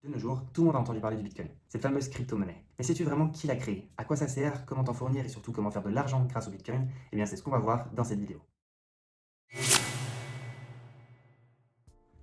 De nos jours, tout le monde a entendu parler du Bitcoin, cette fameuse crypto-monnaie. Mais sais-tu vraiment qui l'a créée? À quoi ça sert? Comment t'en fournir et surtout comment faire de l'argent grâce au Bitcoin? Eh bien, c'est ce qu'on va voir dans cette vidéo.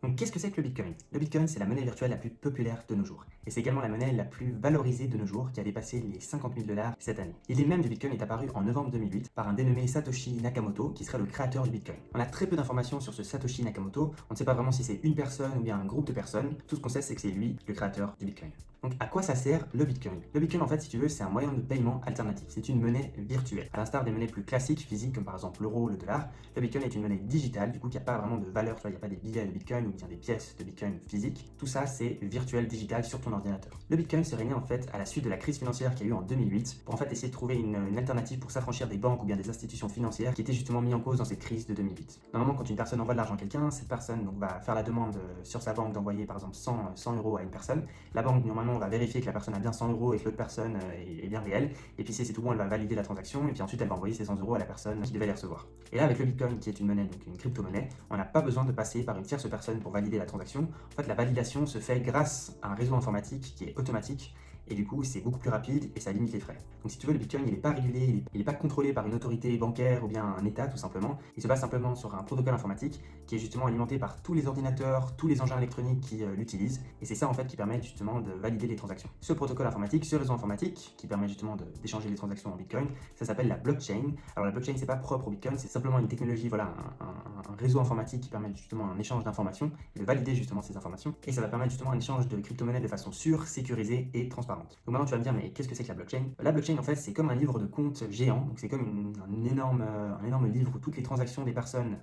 Donc, qu'est-ce que c'est que le Bitcoin? Le Bitcoin, c'est la monnaie virtuelle la plus populaire de nos jours. Et c'est également la monnaie la plus valorisée de nos jours, qui a dépassé les 50 000 dollars cette année. L'idée même du Bitcoin est apparue en novembre 2008 par un dénommé Satoshi Nakamoto, qui serait le créateur du Bitcoin. On a très peu d'informations sur ce Satoshi Nakamoto. On ne sait pas vraiment si c'est une personne ou bien un groupe de personnes. Tout ce qu'on sait, c'est que c'est lui, le créateur du Bitcoin. Donc, à quoi ça sert le Bitcoin? Le Bitcoin, en fait, si tu veux, c'est un moyen de paiement alternatif. C'est une monnaie virtuelle. À l'instar des monnaies plus classiques, physiques, comme par exemple l'euro, le dollar, le Bitcoin est une monnaie digitale, du coup, qui n'a pas vraiment de valeur. Tu vois, il n'y a pas des billets de Bitcoin ou bien des pièces de Bitcoin physiques. Tout ça, c'est virtuel, digital sur ton ordinateur. Le Bitcoin serait né, en fait, à la suite de la crise financière qu'il y a eu en 2008, pour en fait essayer de trouver une alternative pour s'affranchir des banques ou bien des institutions financières qui étaient justement mis en cause dans cette crise de 2008. Normalement, quand une personne envoie de l'argent à quelqu'un, cette personne donc, va faire la demande sur sa banque d'envoyer par exemple 100 euros à une personne. La banque, normalement, va vérifier que la personne a bien 100 euros et que l'autre personne est bien réelle. Et puis si c'est tout bon, elle va valider la transaction et puis ensuite elle va envoyer ces 100 euros à la personne qui devait les recevoir. Et là, avec le Bitcoin, qui est une monnaie, donc une crypto-monnaie, on n'a pas besoin de passer par une tierce personne pour valider la transaction. En fait, la validation se fait grâce à un réseau informatique qui est automatique. Et du coup, c'est beaucoup plus rapide et ça limite les frais. Donc si tu veux, le Bitcoin, il n'est pas régulé, il n'est pas contrôlé par une autorité bancaire ou bien un État tout simplement. Il se base simplement sur un protocole informatique qui est justement alimenté par tous les ordinateurs, tous les engins électroniques qui l'utilisent. Et c'est ça en fait qui permet justement de valider les transactions. Ce protocole informatique, ce réseau informatique qui permet justement d'échanger les transactions en Bitcoin, ça s'appelle la blockchain. Alors la blockchain, c'est pas propre au Bitcoin, c'est simplement une technologie, voilà, un réseau informatique qui permet justement un échange d'informations et de valider justement ces informations. Et ça va permettre justement un échange de crypto-monnaies de façon sûre, sécurisée et transparente. Donc maintenant tu vas me dire, mais qu'est-ce que c'est que la blockchain? La blockchain en fait c'est comme un livre de compte géant, donc c'est comme un énorme livre où toutes les transactions des personnes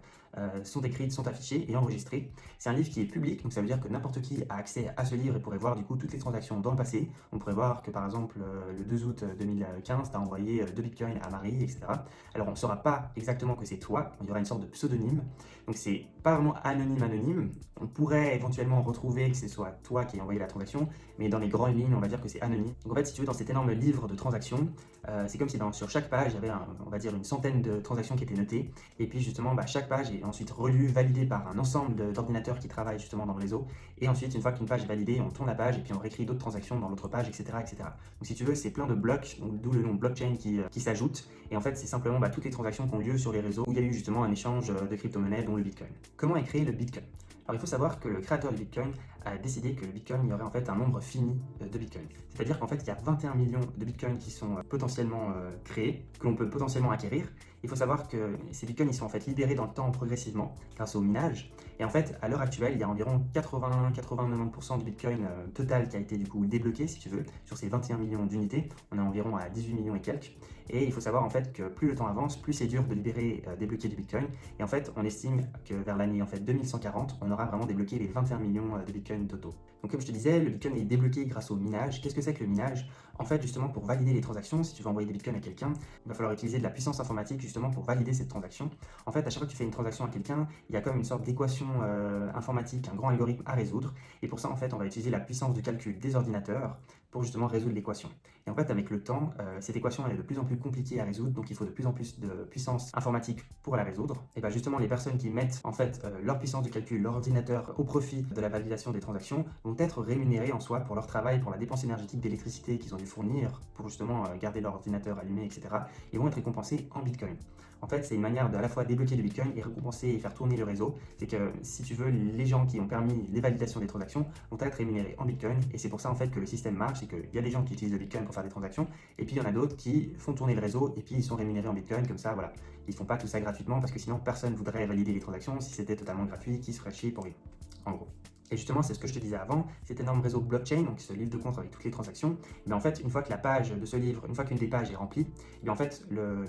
sont écrites, sont affichées et enregistrées. C'est un livre qui est public, donc ça veut dire que n'importe qui a accès à ce livre et pourrait voir du coup toutes les transactions dans le passé. On pourrait voir que par exemple le 2 août 2015, tu as envoyé 2 bitcoins à Marie, etc. Alors on ne saura pas exactement que c'est toi, il y aura une sorte de pseudonyme, donc c'est pas vraiment anonyme. On pourrait éventuellement retrouver que ce soit toi qui as envoyé la transaction, mais dans les grandes lignes, on va dire que c'est anonyme. Donc en fait, si tu veux, dans cet énorme livre de transactions, c'est comme si sur chaque page, il y avait, on va dire, une centaine de transactions qui étaient notées. Et puis justement, chaque page est ensuite relue, validée par un ensemble d'ordinateurs qui travaillent justement dans le réseau. Et ensuite, une fois qu'une page est validée, on tourne la page et puis on réécrit d'autres transactions dans l'autre page, etc., etc. Donc si tu veux, c'est plein de blocs, d'où le nom blockchain qui s'ajoute. Et en fait, c'est simplement toutes les transactions qui ont lieu sur les réseaux où il y a eu justement un échange de crypto-monnaies, dont le Bitcoin. Comment est créé le Bitcoin? Alors il faut savoir que le créateur du Bitcoin a décidé que le Bitcoin, il y aurait en fait un nombre fini de Bitcoin. C'est-à-dire qu'en fait, il y a 21 millions de Bitcoins qui sont potentiellement créés, que l'on peut potentiellement acquérir. Il faut savoir que ces Bitcoins, ils sont en fait libérés dans le temps progressivement grâce au minage. Et en fait, à l'heure actuelle, il y a environ 80-90% de Bitcoin total qui a été du coup débloqué, si tu veux, sur ces 21 millions d'unités. On est environ à 18 millions et quelques. Et il faut savoir en fait que plus le temps avance, plus c'est dur de libérer, débloquer du Bitcoin. Et en fait, on estime que vers l'année 2140, on aura vraiment débloqué les 21 millions de Bitcoin totaux. Donc comme je te disais, le Bitcoin est débloqué grâce au minage. Qu'est-ce que c'est que le minage? En fait, justement, pour valider les transactions, si tu veux envoyer des Bitcoins à quelqu'un, il va falloir utiliser de la puissance informatique justement pour valider cette transaction. En fait, à chaque fois que tu fais une transaction à quelqu'un, il y a comme une sorte d'équation informatique, un grand algorithme à résoudre. Et pour ça, en fait, on va utiliser la puissance de calcul des ordinateurs pour justement résoudre l'équation. Et en fait, avec le temps, cette équation elle est de plus en plus compliquée à résoudre, donc il faut de plus en plus de puissance informatique pour la résoudre. Et bien justement, les personnes qui mettent en fait leur puissance de calcul, leur ordinateur au profit de la validation des transactions vont être rémunérées en soi pour leur travail, pour la dépense énergétique d'électricité qu'ils ont dû fournir pour justement garder leur ordinateur allumé, etc. Ils vont être récompensés en Bitcoin. En fait, c'est une manière d'à la fois débloquer du Bitcoin et récompenser et faire tourner le réseau. C'est que, si tu veux, les gens qui ont permis les validations des transactions vont être rémunérés en Bitcoin. Et c'est pour ça, en fait, que le système marche. C'est qu'il y a des gens qui utilisent le Bitcoin pour faire des transactions. Et puis, il y en a d'autres qui font tourner le réseau. Et puis, ils sont rémunérés en Bitcoin. Comme ça, voilà. Ils font pas tout ça gratuitement parce que sinon, personne ne voudrait valider les transactions. Si c'était totalement gratuit, qui se ferait chier pour rien. En gros. Et justement, c'est ce que je te disais avant, cet énorme réseau blockchain, donc ce livre de compte avec toutes les transactions, mais en fait, une fois que la page de ce livre, une fois qu'une des pages est remplie, en fait,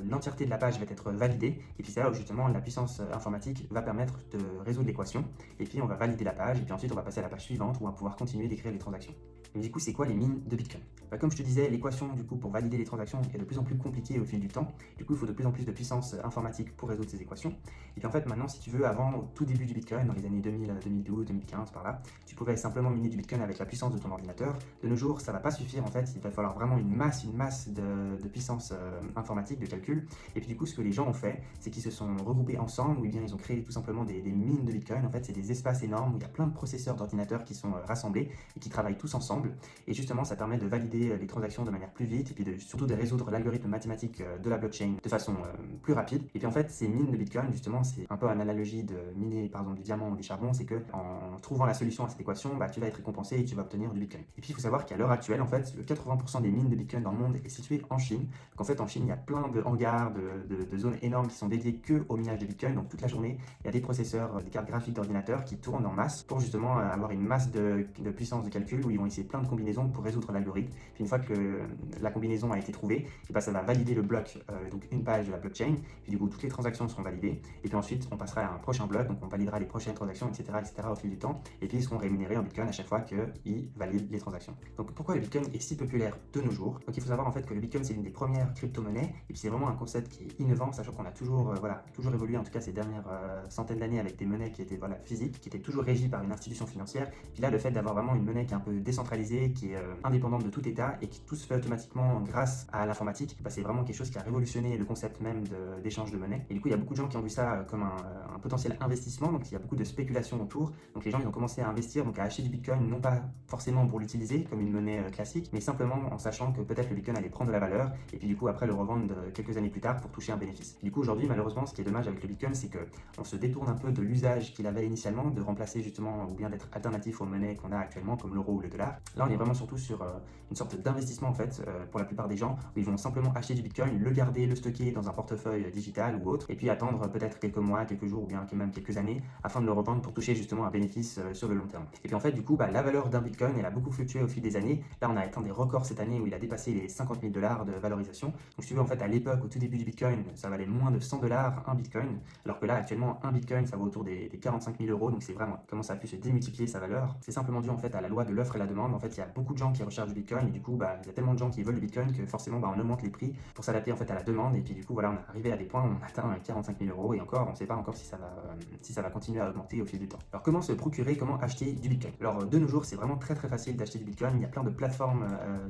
l'entièreté de la page va être validée, et puis c'est là où justement la puissance informatique va permettre de résoudre l'équation, et puis on va valider la page, et puis ensuite on va passer à la page suivante où on va pouvoir continuer d'écrire les transactions. Mais du coup, c'est quoi les mines de Bitcoin? Comme je te disais, l'équation du coup pour valider les transactions est de plus en plus compliquée au fil du temps. Du coup, il faut de plus en plus de puissance informatique pour résoudre ces équations. Et puis en fait, maintenant, si tu veux, avant, au tout début du Bitcoin, dans les années 2000, 2012, 2015, par là, tu pouvais simplement miner du Bitcoin avec la puissance de ton ordinateur. De nos jours, ça va pas suffire en fait. Il va falloir vraiment une masse de puissance informatique, de calcul. Et puis du coup, ce que les gens ont fait, c'est qu'ils se sont regroupés ensemble, ou bien ils ont créé tout simplement des mines de Bitcoin. En fait, c'est des espaces énormes où il y a plein de processeurs d'ordinateurs qui sont rassemblés et qui travaillent tous ensemble. Et justement, ça permet de valider les transactions de manière plus vite et puis surtout de résoudre l'algorithme mathématique de la blockchain de façon plus rapide. Et puis en fait, ces mines de Bitcoin, justement, c'est un peu une analogie de miner par exemple du diamant ou du charbon, c'est que en trouvant la solution à cette équation, tu vas être récompensé et tu vas obtenir du Bitcoin. Et puis il faut savoir qu'à l'heure actuelle, en fait, le 80% des mines de Bitcoin dans le monde est situé en Chine. Donc en fait, en Chine, il y a plein de hangars, de zones énormes qui sont dédiées que au minage de Bitcoin. Donc toute la journée, il y a des processeurs, des cartes graphiques d'ordinateurs qui tournent en masse pour justement avoir une masse de puissance de calcul où ils vont essayer plein de combinaisons pour résoudre l'algorithme. Puis une fois que la combinaison a été trouvée, et ça va valider le bloc, donc une page de la blockchain. Puis du coup, toutes les transactions seront validées. Et puis ensuite, on passera à un prochain bloc, donc on validera les prochaines transactions, etc., au fil du temps. Et puis ils seront rémunérés en Bitcoin à chaque fois qu'ils valident les transactions. Donc pourquoi le Bitcoin est si populaire de nos jours? Donc il faut savoir en fait que le Bitcoin c'est l'une des premières crypto-monnaies. Et puis c'est vraiment un concept qui est innovant, sachant qu'on a toujours, toujours évolué en tout cas ces dernières centaines d'années avec des monnaies qui étaient physiques, qui étaient toujours régies par une institution financière. Puis là, le fait d'avoir vraiment une monnaie qui est un peu décentralisée, qui est indépendante de tout État et qui tout se fait automatiquement grâce à l'informatique, c'est vraiment quelque chose qui a révolutionné le concept même d'échange de monnaie. Et du coup, il y a beaucoup de gens qui ont vu ça comme un potentiel investissement, donc il y a beaucoup de spéculation autour. Donc les gens ils ont commencé à investir, donc à acheter du Bitcoin, non pas forcément pour l'utiliser comme une monnaie classique, mais simplement en sachant que peut-être le Bitcoin allait prendre de la valeur et puis du coup après le revendre quelques années plus tard pour toucher un bénéfice. Du coup aujourd'hui, malheureusement, ce qui est dommage avec le Bitcoin, c'est qu'on se détourne un peu de l'usage qu'il avait initialement, de remplacer justement ou bien d'être alternatif aux monnaies qu'on a actuellement comme l'euro ou le dollar. Là, on est vraiment surtout sur une sorte d'investissement en fait pour la plupart des gens où ils vont simplement acheter du Bitcoin, le garder, le stocker dans un portefeuille digital ou autre et puis attendre peut-être quelques mois, quelques jours ou bien même quelques années afin de le revendre pour toucher justement un bénéfice sur le long terme. Et puis en fait, du coup, la valeur d'un Bitcoin, elle a beaucoup fluctué au fil des années. Là, on a atteint des records cette année où il a dépassé les 50 000 $ de valorisation. Donc si tu veux, en fait, à l'époque, au tout début du Bitcoin, ça valait moins de 100 $ un Bitcoin, alors que là, actuellement, un Bitcoin, ça vaut autour des 45 000 €. Donc c'est vraiment comment ça a pu se démultiplier sa valeur. C'est simplement dû en fait à la loi de l'offre et la demande. En fait, il y a beaucoup de gens qui recherchent du Bitcoin et du coup, il y a tellement de gens qui veulent le Bitcoin que forcément, on augmente les prix pour s'adapter en fait à la demande. Et puis du coup, voilà, on est arrivé à des points où on atteint 45 000 € et encore, on ne sait pas encore si ça va continuer à augmenter au fil du temps. Alors comment se procurer, comment acheter du Bitcoin? Alors de nos jours, c'est vraiment très facile d'acheter du Bitcoin. Il y a plein de plateformes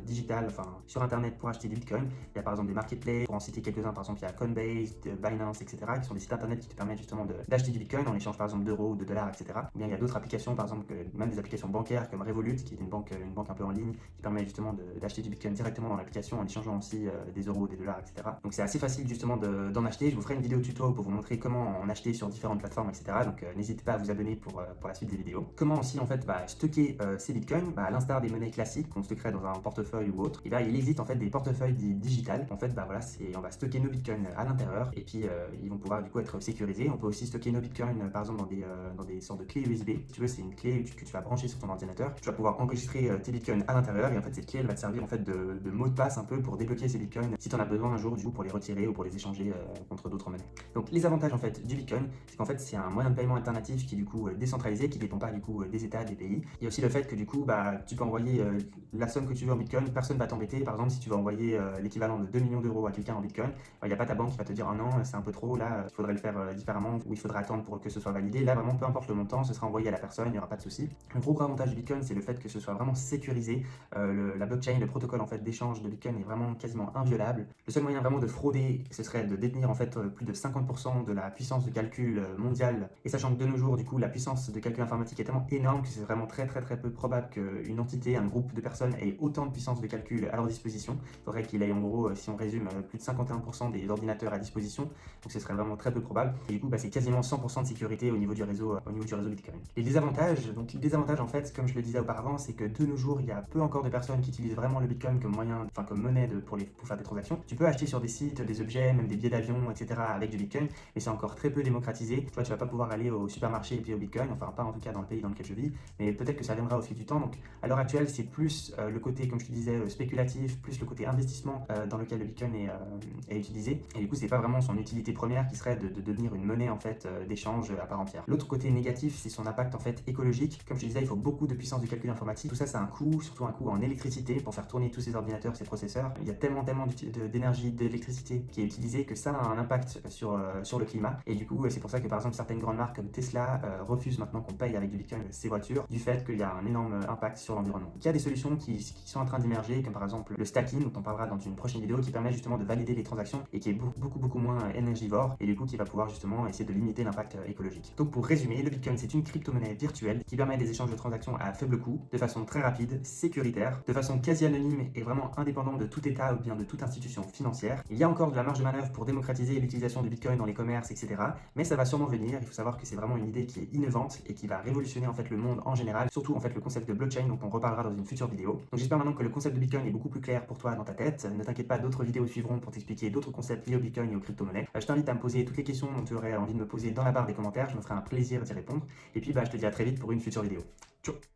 digitales, sur internet pour acheter du Bitcoin. Il y a par exemple des marketplaces, pour en citer quelques-uns, par exemple il y a Coinbase, Binance, etc., qui sont des sites internet qui te permettent justement d'acheter du Bitcoin en échange par exemple d'euros ou de dollars, etc. Ou bien il y a d'autres applications, par exemple même des applications bancaires comme Revolut, qui est une banque un peu en ligne, qui permet justement d'acheter du Bitcoin directement dans l'application en échangeant aussi des euros, des dollars, etc. Donc c'est assez facile justement d'en acheter. Je vous ferai une vidéo tuto pour vous montrer comment en acheter sur différentes plateformes, etc. Donc n'hésitez pas à vous abonner pour la suite des vidéos. Comment aussi en fait stocker ces bitcoins, à l'instar des monnaies classiques qu'on stockerait dans un portefeuille ou autre, et il existe en fait des portefeuilles digitales. En fait on va stocker nos bitcoins à l'intérieur et puis ils vont pouvoir du coup être sécurisés. On peut aussi stocker nos bitcoins par exemple dans des sortes de clés USB. Si tu veux, c'est une clé que tu vas brancher sur ton ordinateur. Tu vas pouvoir enregistrer tes bitcoins à l'intérieur et en fait cette clé elle va te servir en fait de mot de passe un peu pour débloquer ces bitcoins si tu en as besoin un jour du coup pour les retirer ou pour les échanger contre d'autres monnaies. Donc les avantages en fait du bitcoin, c'est qu'en fait c'est un moyen de paiement alternatif qui est du coup décentralisé, qui dépend pas du coup des états, des pays. Il y a aussi le fait que du coup tu peux envoyer la somme que tu veux en bitcoin, personne va t'embêter. Par exemple, si tu veux envoyer l'équivalent de 2 millions d'euros à quelqu'un en bitcoin, il n'y a pas ta banque qui va te dire ah non c'est un peu trop, là il faudrait le faire différemment ou il faudra attendre pour que ce soit validé. Là vraiment peu importe le montant, ce sera envoyé à la personne, il n'y aura pas de souci. Le gros avantage du bitcoin, c'est le fait que ce soit vraiment sécurisé. La blockchain, le protocole en fait d'échange de bitcoin est vraiment quasiment inviolable. Le seul moyen vraiment de frauder, ce serait de détenir en fait plus de 50% de la puissance de calcul mondiale. Et sachant que de nos jours, du coup, la puissance de calcul informatique est tellement énorme que c'est vraiment très peu probable qu'une entité, un groupe de personnes ait autant de puissance de calcul à leur disposition. Il faudrait qu'il ait en gros, si on résume, plus de 51% des ordinateurs à disposition. Donc ce serait vraiment très peu probable. Et du coup, c'est quasiment 100% de sécurité au niveau du réseau Bitcoin. Les désavantages, en fait, comme je le disais auparavant, c'est que de nos jours, il y a peu encore de personnes qui utilisent vraiment le Bitcoin comme moyen, comme monnaie pour faire des transactions. Tu peux acheter sur des sites des objets, même des billets d'avion, etc. avec du Bitcoin, mais c'est encore très peu démocratisé. Tu vois, tu vas pas pouvoir aller au supermarché et payer au Bitcoin, enfin pas en tout cas dans le pays dans lequel je vis, mais peut-être que ça viendra au fil du temps. Donc à l'heure actuelle, c'est plus le côté, comme je te disais, spéculatif, plus le côté investissement dans lequel le Bitcoin est utilisé. Et du coup, c'est pas vraiment son utilité première qui serait de devenir une monnaie en fait d'échange à part entière. L'autre côté négatif, c'est son impact en fait écologique. Comme je te disais, il faut beaucoup de puissance de calcul informatique. Tout ça, a un coût, surtout un coût en électricité pour faire tourner tous ces ordinateurs, ces processeurs. Il y a tellement d'énergie, d'électricité qui est utilisée que ça a un impact sur le climat. Et du coup, c'est pour ça que par exemple certaines grandes marques comme Tesla refusent maintenant qu'on paye avec du Bitcoin ces voitures, du fait qu'il y a un énorme impact sur l'environnement. Il y a des solutions qui sont en train d'émerger, comme par exemple le stacking, dont on parlera dans une prochaine vidéo, qui permet justement de valider les transactions et qui est beaucoup moins énergivore, et du coup qui va pouvoir justement essayer de limiter l'impact écologique. Donc pour résumer, le Bitcoin c'est une crypto-monnaie virtuelle qui permet des échanges de transactions à faible coût, de façon très rapide, sécuritaire, de façon quasi anonyme et vraiment indépendante de tout État ou bien de toute institution financière. Il y a encore de la marge de manœuvre pour démocratiser l'utilisation du Bitcoin dans les commerces, etc. Mais ça va sûrement venir. Il faut savoir que c'est vraiment une idée qui est innovante et qui va révolutionner en fait le monde en général, surtout en fait le concept de blockchain dont on reparlera dans une future vidéo. Donc j'espère maintenant que le concept de Bitcoin est beaucoup plus clair pour toi dans ta tête. Ne t'inquiète pas, d'autres vidéos suivront pour t'expliquer d'autres concepts liés au Bitcoin et aux crypto-monnaies. Je t'invite à me poser toutes les questions dont tu aurais envie de me poser dans la barre des commentaires. Je me ferai un plaisir d'y répondre. Et puis je te dis à très vite pour une future vidéo. Ciao.